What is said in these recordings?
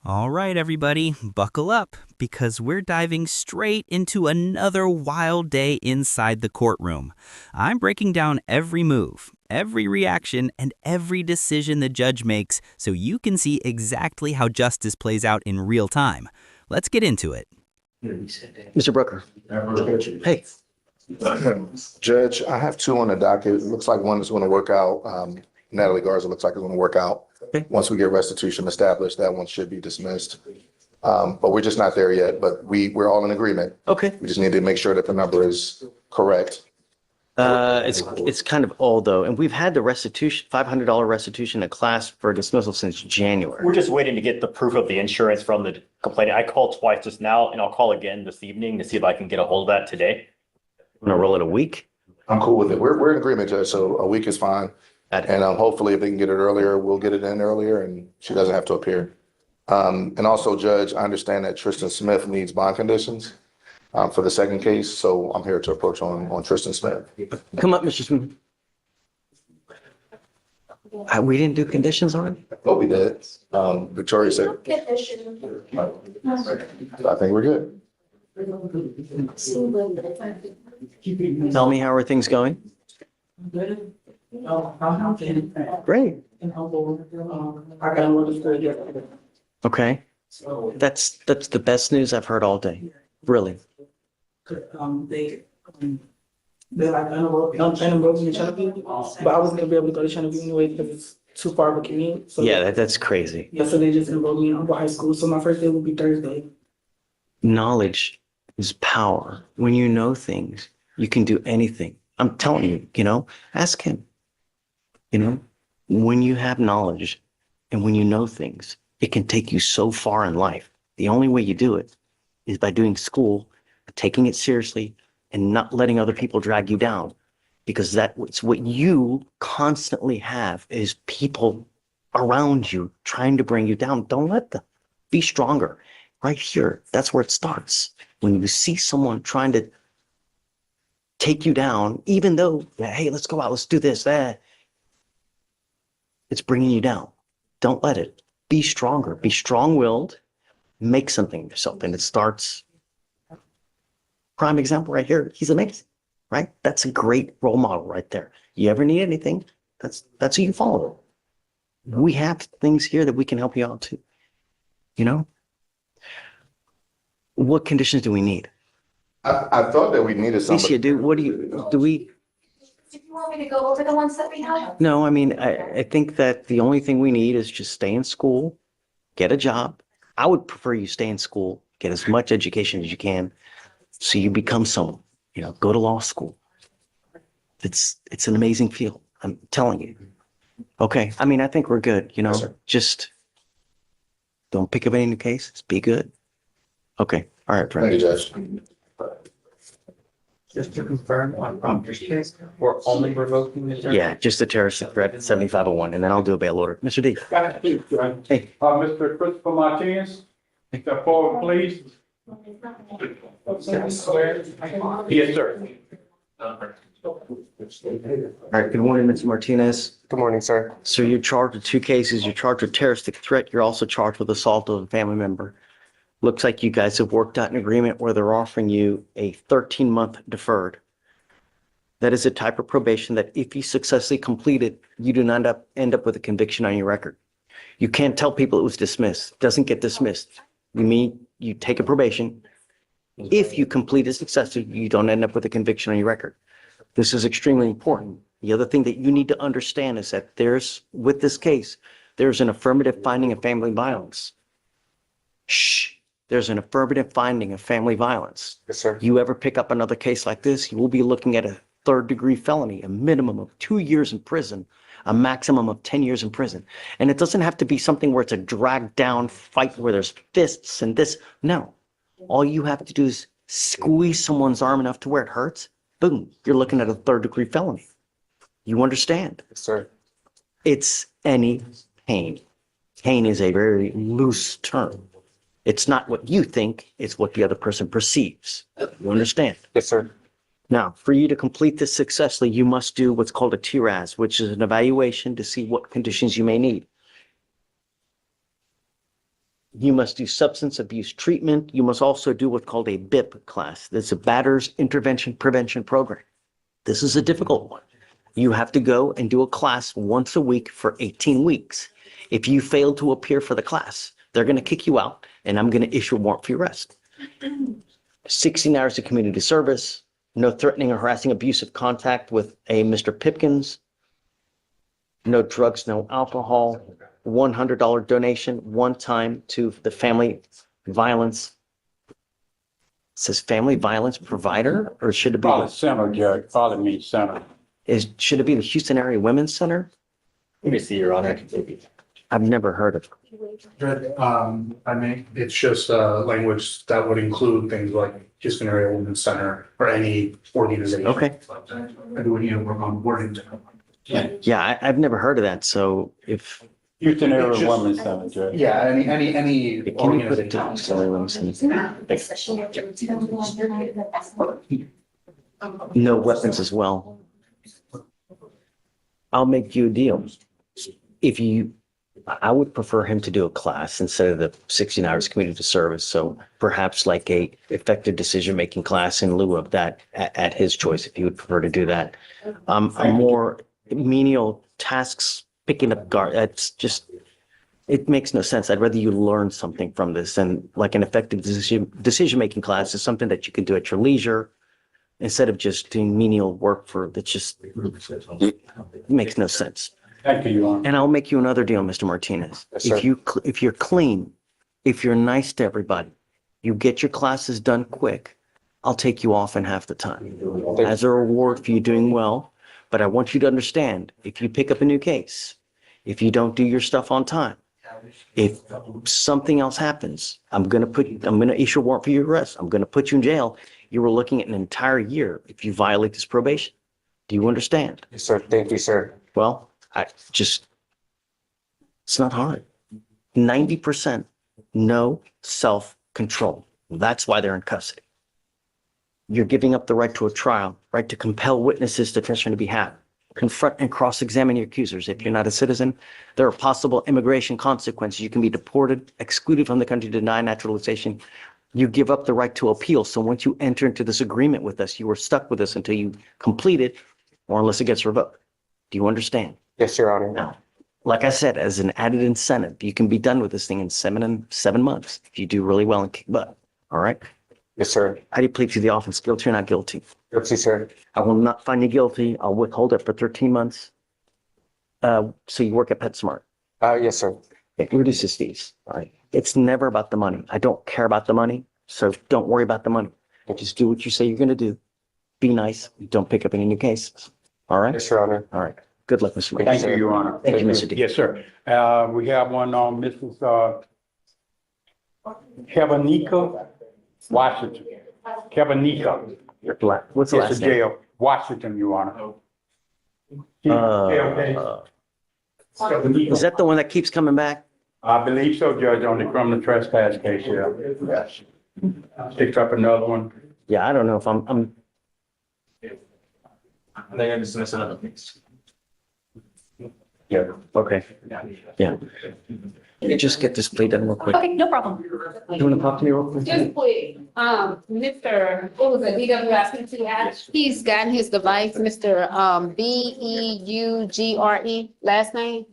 All right, everybody, buckle up because we're diving straight into another wild day inside the courtroom. I'm breaking down every move, every reaction, and every decision the judge makes so you can see exactly how justice plays out in real time. Let's get into it. Mr. Brooker. Hey. Judge, I have two on the docket. It looks like one is going to work out. Natalie Garza looks like it's going to work out. Okay. Once we get restitution established, that one should be dismissed. But we're just not there yet, but we're all in agreement. Okay. We just need to make sure that the number is correct. It's kind of old though, and we've had the restitution, $500 restitution in class for dismissal since January. We're just waiting to get the proof of the insurance from the complainant. I called twice just now and I'll call again this evening to see if I can get a hold of that today. I'm gonna roll it a week. I'm cool with it. We're in agreement, Judge, so a week is fine. And hopefully if they can get it earlier, we'll get it in earlier and she doesn't have to appear. And also, Judge, I understand that Tristan Smith needs bond conditions for the second case, so I'm here to approach on Tristan Smith. Come up, Mr. Smith. We didn't do conditions on it? Oh, we did. Victoria said, I think we're good. Tell me, how are things going? Great. Okay. That's the best news I've heard all day. Really. They're like unenrolled in Channel, but I wasn't gonna be able to go to Channel anyway because it's too far of a commute. So Yeah, that's crazy. yeah, so they just enrolled me in Humble High School. So my first day will be Thursday. Knowledge is power. When you know things, you can do anything. I'm telling you, ask him. When you have knowledge and when you know things, it can take you so far in life. The only way you do it is by doing school, taking it seriously, and not letting other people drag you down. Because that's what you constantly have is people around you trying to bring you down. Don't let them. Be stronger. Right here, that's where it starts. When you see someone trying to take you down, even though, hey, let's go out, let's do this, it's bringing you down. Don't let it. Be stronger. Be strong-willed. Make something of yourself. And it starts. Prime example right here. He's amazing, right? That's a great role model right there. You ever need anything, that's who you follow. We have things here that we can help you out too. What conditions do we need? I thought that we needed somebody. Alicia, do we? Do you want me to go over the ones that we have? No, I mean, I think that the only thing we need is just stay in school, get a job. I would prefer you stay in school, get as much education as you can, so you become someone, go to law school. It's an amazing field. I'm telling you. Okay. I mean, I think we're good, Yes, sir. just don't pick up any new cases. Be good. Okay. All right, Thank you, friend. Judge. Just to confirm on this case, we're only revoking the. Yeah, just the terrorist threat at 7501, and then I'll do a bail order. Mr. D. Hey. Mr. Christopher Martinez, step forward, please. Yes, sir. All right. Good morning, Mr. Martinez. Good morning, sir. So you're charged with two cases. You're charged with terroristic threat. You're also charged with assault of a family member. Looks like you guys have worked out an agreement where they're offering you a 13-month deferred. That is a type of probation that if you successfully complete it, you do not end up with a conviction on your record. You can't tell people it was dismissed. It doesn't get dismissed. You take a probation. If you complete it successfully, you don't end up with a conviction on your record. This is extremely important. The other thing that you need to understand is that with this case, there's an affirmative finding of family violence. Shh. There's an affirmative finding of family violence. Yes, sir. You ever pick up another case like this, you will be looking at a third-degree felony, a minimum of 2 years in prison, a maximum of 10 years in prison. And it doesn't have to be something where it's a dragged-down fight where there's fists and this. No. All you have to do is squeeze someone's arm enough to where it hurts. Boom. You're looking at a third-degree felony. You understand? Yes, sir. It's any pain. Pain is a very loose term. It's not what you think, it's what the other person perceives. You understand? Yes, sir. Now, for you to complete this successfully, you must do what's called a TRAS, which is an evaluation to see what conditions you may need. You must do substance abuse treatment. You must also do what's called a BIP class. That's a Batters Intervention Prevention Program. This is a difficult one. You have to go and do a class once a week for 18 weeks. If you fail to appear for the class, they're going to kick you out and I'm going to issue a warrant for your arrest. 16 hours of community service, no threatening or harassing abusive contact with a Mr. Pipkins, no drugs, no alcohol, $100 donation one time to the family violence. It says family violence provider, or should it be, Probably center, Judge, probably means center. should it be the Houston Area Women's Center? Let me see, Your Honor. I've never heard of it. I mean, it's just language that would include things like Houston Area Women's Center or any organization. Okay. I do need to work on wording. Yeah, I've never heard of that. So if, Houston It's Area just- Women's Center, Judge. Yeah, any can you put it to organization. Houston Area Women's Center? No weapons as well. I'll make you a deal. If you, I would prefer him to do a class instead of the 16 hours community service. So perhaps like a effective decision-making class in lieu of that at his choice, if he would prefer to do that. A more menial tasks, picking up guard, that's just, it makes no sense. I'd rather you learn something from this, and like an effective decision-making class is something that you can do at your leisure instead of just doing menial work for, that just it makes no sense. Thank you, Your Honor. And I'll make you another deal, Mr. Martinez. Yes, sir. If you're clean, if you're nice to everybody, you get your classes done quick, I'll take you off in half the time as a reward for you doing well. But I want you to understand, if you pick up a new case, if you don't do your stuff on time, if something else happens, I'm going to issue a warrant for your arrest. I'm going to put you in jail. You were looking at an entire year if you violate this probation. Do you understand? Yes, sir. Thank you, sir. Well, it's not hard. 90% no self-control. That's why they're in custody. You're giving up the right to a trial, right to compel witnesses to testify on your behalf, confront and cross-examine your accusers. If you're not a citizen, there are possible immigration consequences. You can be deported, excluded from the country, denied naturalization. You give up the right to appeal. So once you enter into this agreement with us, you are stuck with us until you complete it or unless it gets revoked. Do you understand? Yes, Your Honor. Now, like I said, as an added incentive, you can be done with this thing in 7 months if you do really well and kick butt. All right? Yes, sir. How do you plead to the offense? Guilty or not guilty? Guilty, sir. I will not find you guilty. I'll withhold it for 13 months. So you work at PetSmart. Yes, sir. It reduces fees. All right. It's never about the money. I don't care about the money. So don't worry about the money. Just do what you say you're going to do. Be nice. Don't pick up any new cases. All right? Yes, Your Honor. All right. Good luck, Mr. Mayor. Thank you, Your Honor. Thank you, Mr. D. Yes, sir. We have one on Mrs. Kevanika Washington. Kevanika. What's the It's a last name? jail, Washington, Your Honor. Is that the one that keeps coming back? I believe so, Judge, on the criminal trespass case, yeah. Picked up another one. Yeah, I don't know if I'm They're gonna dismiss another case. Yeah. okay. Yeah. Let me just get this plea done real quick. Okay, no problem. You want to talk to me real quick? Just quick, Mr., what was it, DWIPTI? He's gotten his device, Mr. Beugre, last name.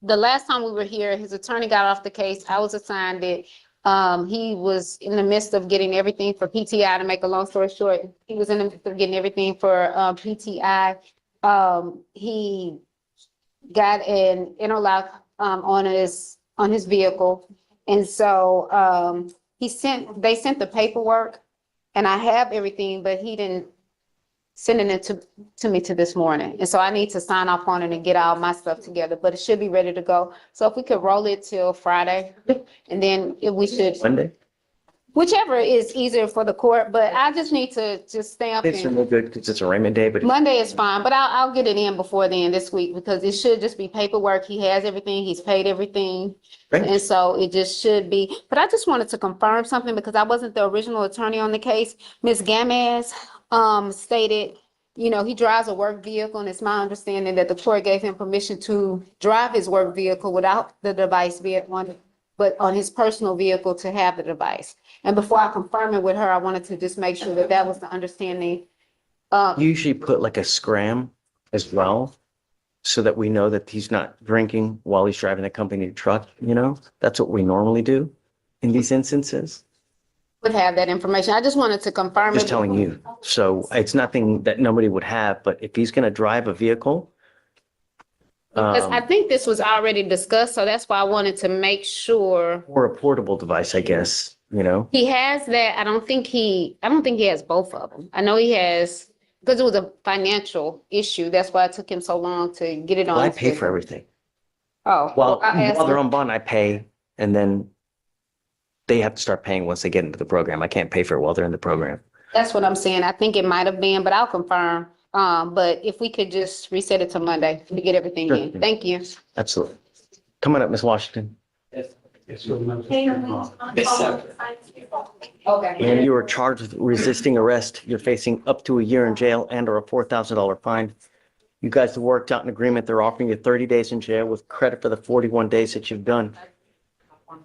The last time we were here, his attorney got off the case. I was assigned it. He was in the midst of getting everything for PTI, to make a long story short. He was in the midst of getting everything for PTI. He got an interlock on his vehicle. And so they sent the paperwork and I have everything, but he didn't send it to me to this morning. And so I need to sign off on it and get all my stuff together, but it should be ready to go. So if we could roll it till Friday, and then we should, Monday? whichever is easier for the court, but I just need to just stamp It's and no good because it's arraignment day, but Monday is fine, but I'll get it in before then this week because it should just be paperwork. He has everything, he's paid everything. Great. And so it just should be, but I just wanted to confirm something because I wasn't the original attorney on the case. Ms. Gamez stated you know, he drives a work vehicle, and it's my understanding that the court gave him permission to drive his work vehicle without the device being on it, but on his personal vehicle to have the device. And before I confirm it with her, I wanted to just make sure that that was the understanding. You usually put like a scram as well, so that we know that he's not drinking while he's driving the company truck, you know? That's what we normally do in these instances. Would have that information. I just wanted to confirm Just it. telling you. So it's nothing that nobody would have, but if he's gonna drive a vehicle, Because I think this was already discussed, so that's why I wanted to make sure. or a portable device, I guess, you know? He has that. I don't think he has both of them. I know he has, because it was a financial issue. That's why it took him so long to get it on. Well, I his pay for system. everything. Oh, Well, I asked while they're him. on bond, I pay, and then they have to start paying once they get into the program. I can't pay for it while they're in the program. That's what I'm saying. I think it might have been, but I'll confirm. But if we could just reset it to Monday to get everything Sure. in. Thank you. Absolutely. Coming up, Ms. Washington. Okay. And you are charged with resisting arrest. You're facing up to a year in jail and or a $4,000 fine. You guys have worked out an agreement. They're offering you 30 days in jail with credit for the 41 days that you've done.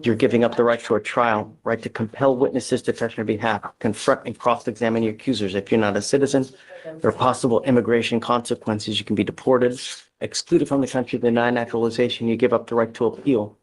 You're giving up the right to a trial, right to compel witnesses to testify on your behalf, confront and cross-examine your accusers. If you're not a citizen, there are possible immigration consequences. You can be deported, excluded from the country, denied naturalization. You give up the right to appeal.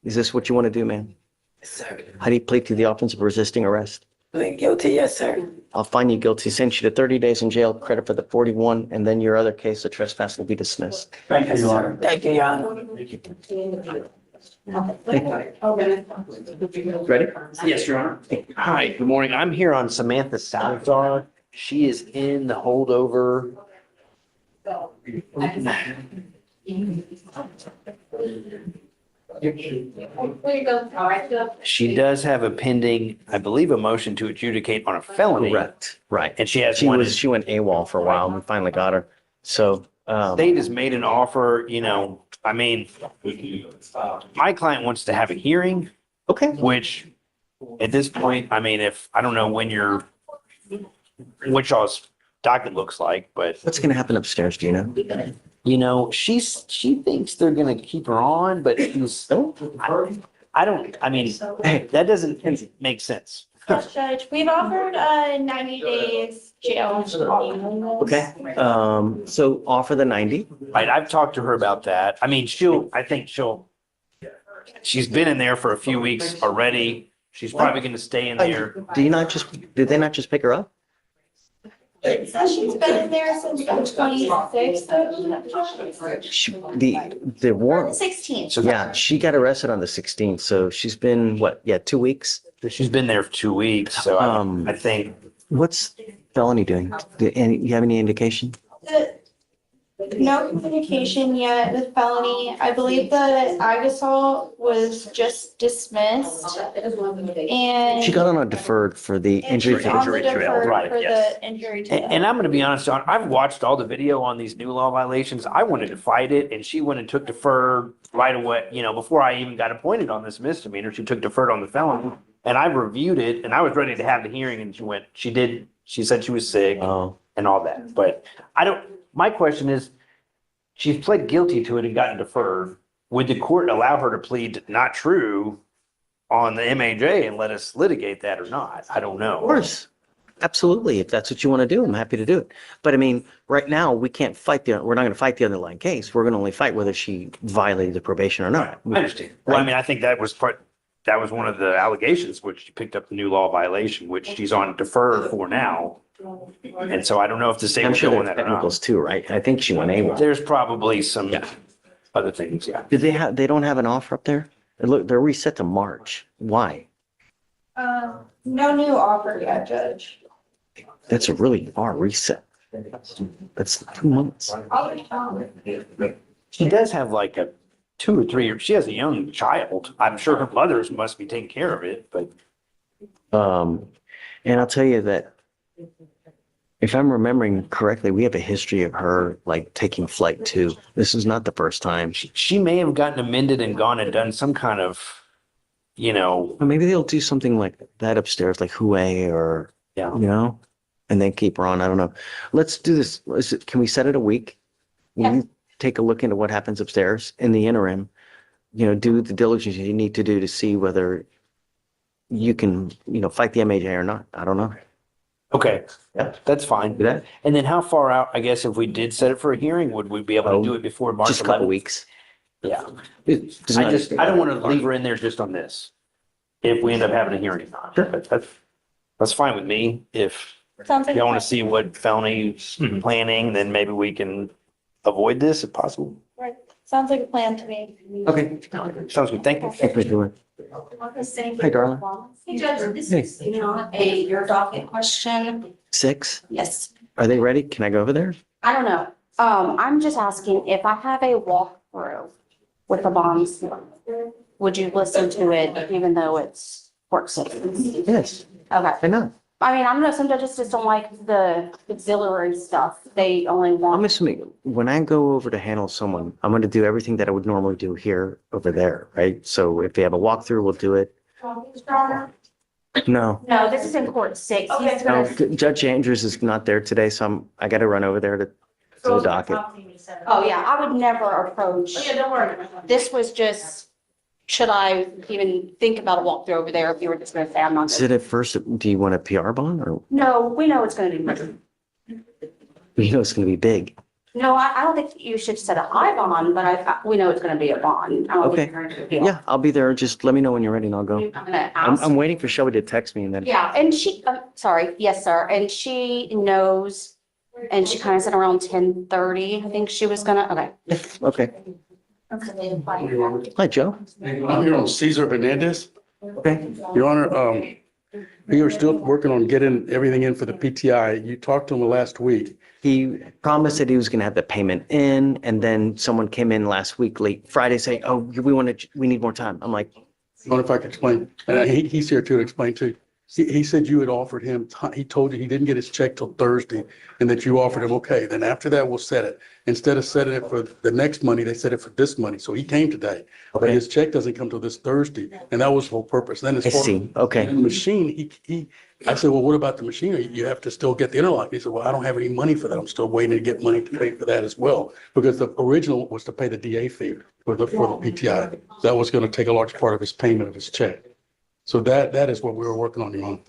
Is this what you want to do, man? Yes, sir. How do you plead to the offense of resisting arrest? Plead guilty, yes, sir. I'll find you guilty, send you to 30 days in jail, credit for the 41, and then your other case, the trespass, will be dismissed. Thank you, Yes, Your sir. Honor. Thank you, Your Honor. Ready? Yes, Your Honor. Hi, good morning. I'm here on Samantha Salazar. She is in the holdover. She does have a pending, I believe, a motion to adjudicate on a felony. Correct, right. And she has She one. she went AWOL for a while, and we finally got her. So, State has made an offer, you know, I mean, my client wants to have a hearing, okay. which at this point, I mean, I don't know what y'all's docket looks like, but What's going to happen upstairs, do you know? you know, she thinks they're gonna keep her on, but I mean, that doesn't make sense. Yes, Judge, we've offered 90 days jail. Okay, so offer the 90. Right, I've talked to her about that. I mean, she's been in there for a few weeks already. She's probably gonna stay in there. Did they not just pick her up? It says she's been in there since the 26th. The warrant, 16th. So yeah, she got arrested on the 16th, so she's been, what, 2 weeks? she's been there for 2 weeks, so I think. What's felony doing? You have any indication? No communication yet with felony. I believe the ag assault was just dismissed and. She got on a deferred for the injury. She's on the trail, deferred right, for yes. the injury to. And I'm gonna be honest, John, I've watched all the video on these new law violations. I wanted to fight it, and she went and took deferred right away, you know, before I even got appointed on this misdemeanor. She took deferred on the felony, and I reviewed it, and I was ready to have the hearing, and she said she was sick Oh, and all that. But my question is, she's pled guilty to it and gotten deferred. Would the court allow her to plead not true on the MAJ and let us litigate that or not? I don't know. of course. Absolutely. If that's what you want to do, I'm happy to do it. But I mean, right now, we're not going to fight the underlying case. We're going to only fight whether she violated the probation or not. I understand. Well, I mean, I think that was one of the allegations, which she picked up the new law violation, which she's on deferred for now. And so I don't know if the state I'm would sure go on there's that or not. technicals too, right? I think she went AWOL. There's probably some Yeah. other things, yeah. Did they don't have an offer up there? Look, they're reset to March. Why? No new offer yet, Judge. That's a really far reset. That's 2 months. She does have like a 2 or 3 years. She has a young child. I'm sure her mothers must be taking care of it, but And I'll tell you that if I'm remembering correctly, we have a history of her like taking flight too. This is not the first time. she may have gotten amended and gone and done some kind of, you know, Or maybe they'll do something like that upstairs, like Hue or, yeah. you know, and then keep her on. I don't know. Let's do this. Can we set it a week? Will you take a look into what happens upstairs in the interim? Do the diligence you need to do to see whether you can, fight the MAJ or not. I don't know. Okay, Yeah. that's fine. Do that? And then how far out, I guess, if we did set it for a hearing, would we be able to do it before March Just a couple 11th? weeks. Yeah. It's I not- don't want to leave her in there just on this. If we end up having a hearing. Sure. That's fine with me. If Sounds like. y'all want to see what felony planning, then maybe we can avoid this if possible. Right. Sounds like a plan to me. Okay. Sounds good. Thank you. Thanks for doing it. Hi, darling. Hey, Judge, this is not your docket question. 6? Yes. Are they ready? Can I go over there? I don't know. I'm just asking if I have a walkthrough with the bonds, would you listen to it even though it's work sessions? Yes. Okay. I know. I mean, I don't know, some judges just don't like the auxiliary stuff. They only I'm want, assuming when I go over to handle someone, I'm going to do everything that I would normally do here over there, right? So if they have a walkthrough, we'll do it. No. no, this is in court 6. He's No, gonna, Judge Andrews is not there today, so I got to run over there to the docket. oh yeah, I would never approach. Oh, yeah, don't worry. This was just, should I even think about a walkthrough over there if you were just gonna say I'm not? Is it at first, do you want a PR bond or No, we know it's gonna be. it's going to be big? No, I don't think you should set a high bond, but we know it's gonna be a bond. I don't think Okay. you're gonna do it. Yeah, I'll be there. Just let me know when you're ready and I'll go. I'm gonna ask. I'm waiting for Shelby to text me and then. Yeah, and she, sorry, yes, sir, and she knows, and she kind of said around 10:30, I think she was gonna, okay. Okay. Hi, Joe. I'm here on Cesar Hernandez. Okay. Your Honor, we are still working on getting everything in for the PTI. You talked to him last week. He promised that he was going to have the payment in, and then someone came in last week, late Friday, saying, "Oh, we need more time." I'm like, I wonder if I could explain. And he's here too to explain too. He said you had offered him, he told you he didn't get his check till Thursday and that you offered him, okay, then after that, we'll set it. Instead of setting it for the next money, they set it for this money. So he came today, but Okay. his check doesn't come till this Thursday. And that was the whole purpose. Then as I far see. Okay. as the machine, I said, well, what about the machinery? You have to still get the interlock. He said, well, I don't have any money for that. I'm still waiting to get money to pay for that as well. Because the original was to pay the DA fee for the PTI. That was going to take a large part of his payment of his check. So that is what we were working on, Your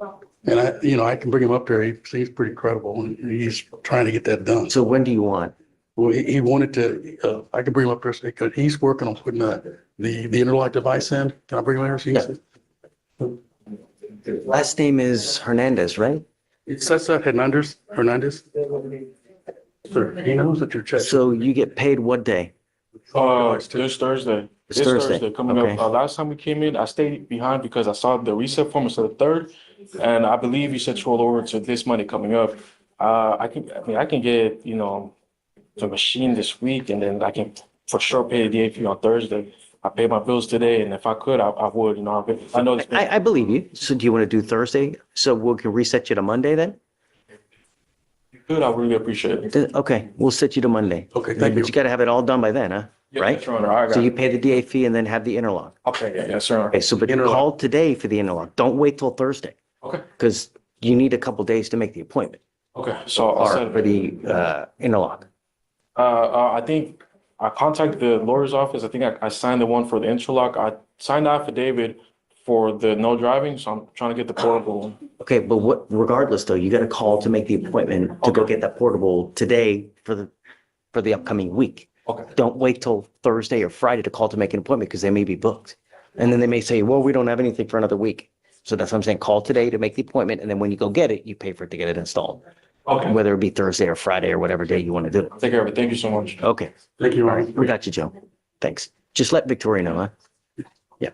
Honor. And I can bring him up there. He seems pretty credible and he's trying to get that done. "So when do you want?" Well, he wanted to, I can bring him up there because he's working on putting the interlock device in. Can I bring him here? So you can see? Last name is Hernandez, right? It says that Hernandez. Sir, he knows that your check. So you get paid what day? This Thursday. It's This Thursday. coming Okay. up. Last time we came in, I stayed behind because I saw the reset form instead of third. And I believe you said roll over to this money coming up. I can get, the machine this week and then I can for sure pay the DAP on Thursday. I paid my bills today and if I could, I would, I know this. I believe you. So do you want to do Thursday? So we can reset you to Monday then? Good, I really appreciate it. Okay, we'll set you to Monday. Okay, thank But you. you got to have it all done by then, huh? Yeah, Right? yes, Your Honor, I got So you it. pay the DA fee and then have the interlock. Okay, yes, sir. Okay, so but Interlock. call today for the interlock. Don't wait till Thursday Okay, because you need a couple days to make the appointment okay, so I'll or set for it. the interlock. I think I contacted the lawyer's office. I think I signed the one for the interlock. I signed the affidavit for the no driving, so I'm trying to get the portable one. Okay, but regardless though, you got to call to make the appointment to go get that portable today for the upcoming week. Okay. Don't wait till Thursday or Friday to call to make an appointment because they may be booked. And then they may say, well, we don't have anything for another week. So that's what I'm saying. Call today to make the appointment. And then when you go get it, you pay for it to get it installed. Okay, Whether it be Thursday or Friday or whatever day you want to do it. take care of it. Thank you so much. Okay. Thank you, Your All Honor. right. We got you, Joe. Thanks. Just let Victoria know, huh? Yeah.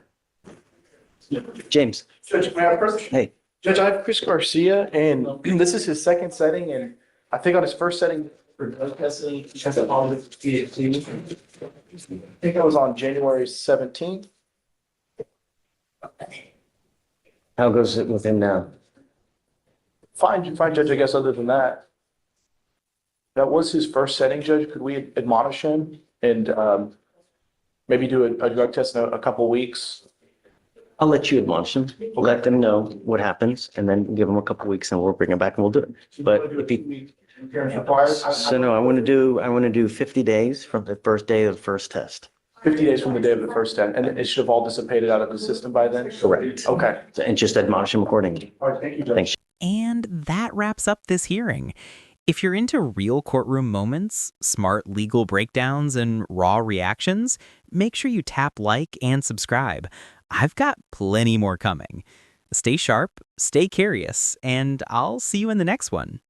James. Judge, may I have a question? Hey. Judge, I have Chris Garcia, and this is his second setting, and I think on his first setting for drug testing, he tested positive for THC. I think that was on January 17th. How goes it with him now? Fine, Judge, I guess, other than that. That was his first setting, Judge. Could we admonish him and maybe do a drug test in a couple weeks? I'll let you admonish them, let them know what happens, and then give them a couple weeks and we'll bring it back and we'll do it. But if you, so no, I want to do 50 days from the first day of the first test. 50 days from the day of the first test, and it should have all dissipated out of the system by then? Correct. Okay. And just admonish them accordingly. All right, thank you, Judge. Thanks. And that wraps up this hearing. If you're into real courtroom moments, smart legal breakdowns, and raw reactions, make sure you tap like and subscribe. I've got plenty more coming. Stay sharp, stay curious, and I'll see you in the next one.